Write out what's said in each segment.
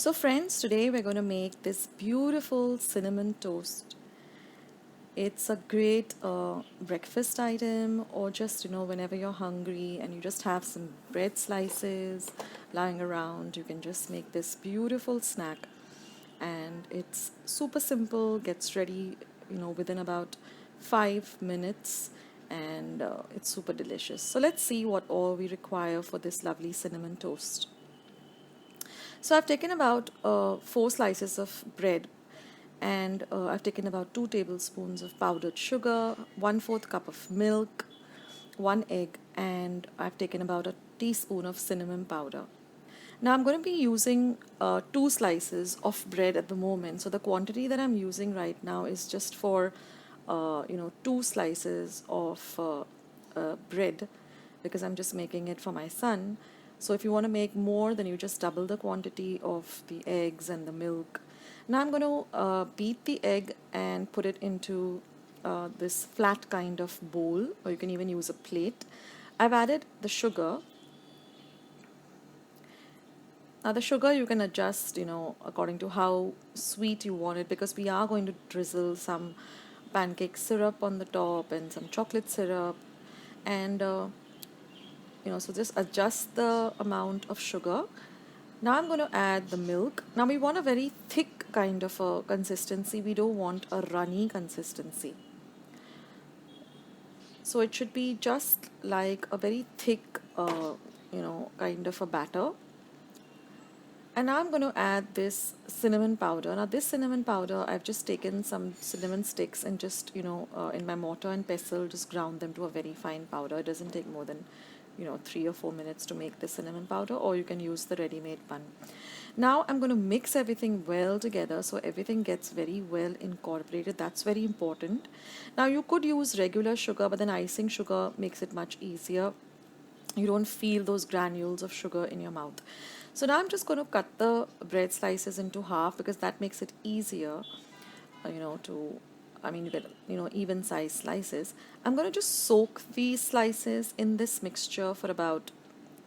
So friends, today we're going to make this beautiful cinnamon toast. It's a great breakfast item, or just whenever you're hungry and you just have some bread slices lying around, you can just make this beautiful snack. And it's super simple, gets ready within about 5 minutes, and it's super delicious. So let's see what all we require for this lovely cinnamon toast. So I've taken about 4 slices of bread, and I've taken about 2 tablespoons of powdered sugar, 1/4 cup of milk, 1 egg, and I've taken about a teaspoon of cinnamon powder. Now I'm going to be using 2 slices of bread at the moment. So the quantity that I'm using right now is just for 2 slices of bread, because I'm just making it for my son. So if you want to make more, then you just double the quantity of the eggs and the milk. Now I'm going to beat the egg and put it into this flat kind of bowl, or you can even use a plate. I've added the sugar. Now the sugar you can adjust, according to how sweet you want it, because we are going to drizzle some pancake syrup on the top and some chocolate syrup, and so just adjust the amount of sugar. Now I'm going to add the milk. Now we want a very thick kind of a consistency. We don't want a runny consistency. So it should be just like a very thick, kind of a batter. And now I'm going to add this cinnamon powder. Now this cinnamon powder, I've just taken some cinnamon sticks and just, in my mortar and pestle, just ground them to a very fine powder. It doesn't take more than, 3 or 4 minutes to make the cinnamon powder, or you can use the ready-made bun. Now I'm going to mix everything well together so everything gets very well incorporated. That's very important. Now you could use regular sugar, but then icing sugar makes it much easier. You don't feel those granules of sugar in your mouth. So now I'm just going to cut the bread slices into half, because that makes it easier, you get, even size slices. I'm going to just soak these slices in this mixture for about,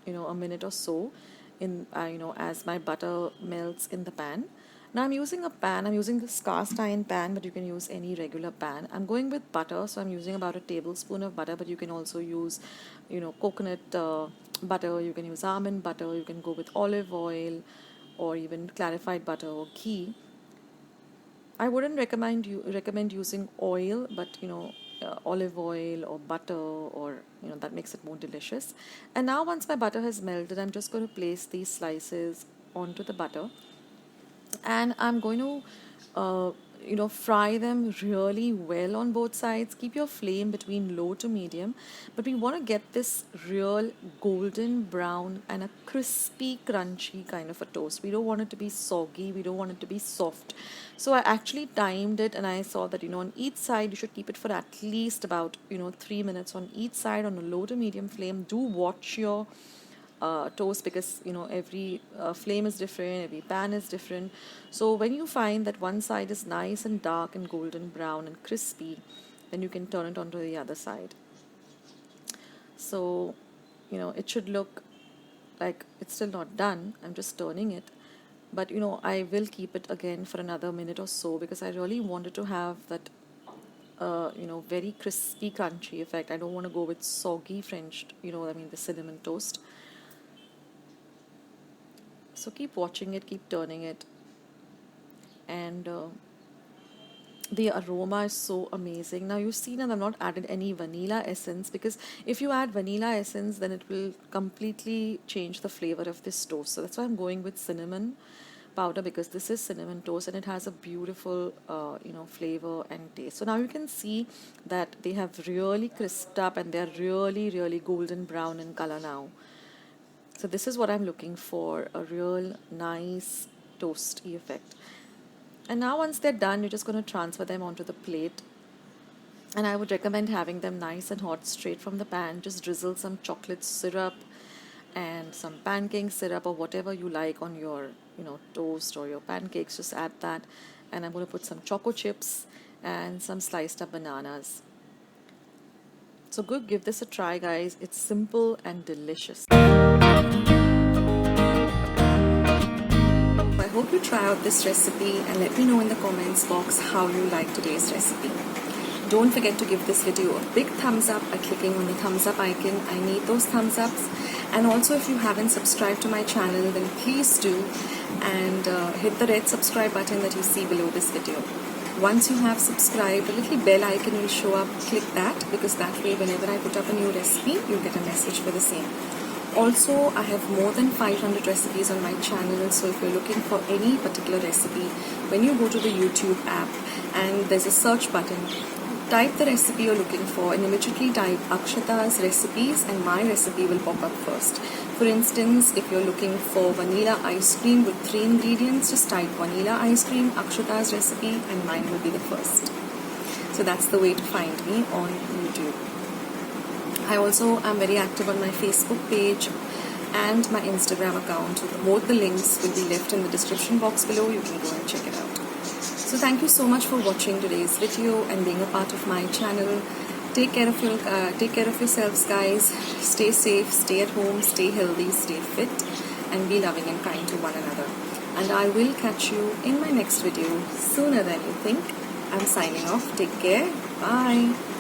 a minute or so, as my butter melts in the pan. Now I'm using a pan. I'm using this cast iron pan, but you can use any regular pan. I'm going with butter, so I'm using about a tablespoon of butter, but you can also use, coconut butter. You can use almond butter. You can go with olive oil, or even clarified butter or ghee. I wouldn't recommend using oil, but olive oil or butter, or that makes it more delicious. And now once my butter has melted, I'm just going to place these slices onto the butter, and I'm going to fry them really well on both sides. Keep your flame between low to medium, but we want to get this real golden brown and a crispy, crunchy kind of a toast. We don't want it to be soggy, we don't want it to be soft. So I actually timed it, and I saw that on each side you should keep it for at least about 3 minutes on each side on a low to medium flame. Do watch your toast, because every flame is different, every pan is different. So when you find that one side is nice and dark and golden brown and crispy, then you can turn it onto the other side. So it should look like it's still not done. I'm just turning it, but I will keep it again for another minute or so, because I really wanted to have that very crispy crunchy effect. I don't want to go with soggy French, the cinnamon toast. So keep watching it, keep turning it, and the aroma is so amazing. Now you see that I've not added any vanilla essence, because if you add vanilla essence, then it will completely change the flavor of this toast. So that's why I'm going with cinnamon powder, because this is cinnamon toast and it has a beautiful flavor and taste. So now you can see that they have really crisped up, and they're really, really golden brown in color now. So this is what I'm looking for, a real nice toasty effect. And now once they're done, you're just going to transfer them onto the plate. And I would recommend having them nice and hot straight from the pan. Just drizzle some chocolate syrup and some pancake syrup, or whatever you like on your toast or your pancakes. Just add that. And I'm going to put some choco chips and some sliced up bananas. So give this a try, guys. It's simple and delicious. I hope try out this recipe and let me know in the comments box how you like today's recipe. Don't forget to give this video a big thumbs up by clicking on the thumbs up icon. I need those thumbs ups. And also, if you haven't subscribed to my channel, then please do, and hit the red subscribe button that you see below this video. Once you have subscribed, a little bell icon will show up. Click that, because that way whenever I put up a new recipe, you'll get a message for the same. Also, I have more than 500 recipes on my channel, so if you're looking for any particular recipe, when you go to the YouTube app and there's a search button, type the recipe you're looking for and immediately type Akshata's recipes and my recipe will pop up first. For instance, if you're looking for vanilla ice cream with 3 ingredients, just type vanilla ice cream, Akshata's recipe, and mine will be the first. So that's the way to find me on YouTube. I also am very active on my Facebook page and my Instagram account. Both the links will be left in the description box below. You can go and check it out. So thank you so much for watching today's video and being a part of my channel. Take care of yourselves, guys. Stay safe, stay at home, stay healthy, stay fit, and be loving and kind to one another. And I will catch you in my next video sooner than you think. I'm signing off. Take care. Bye.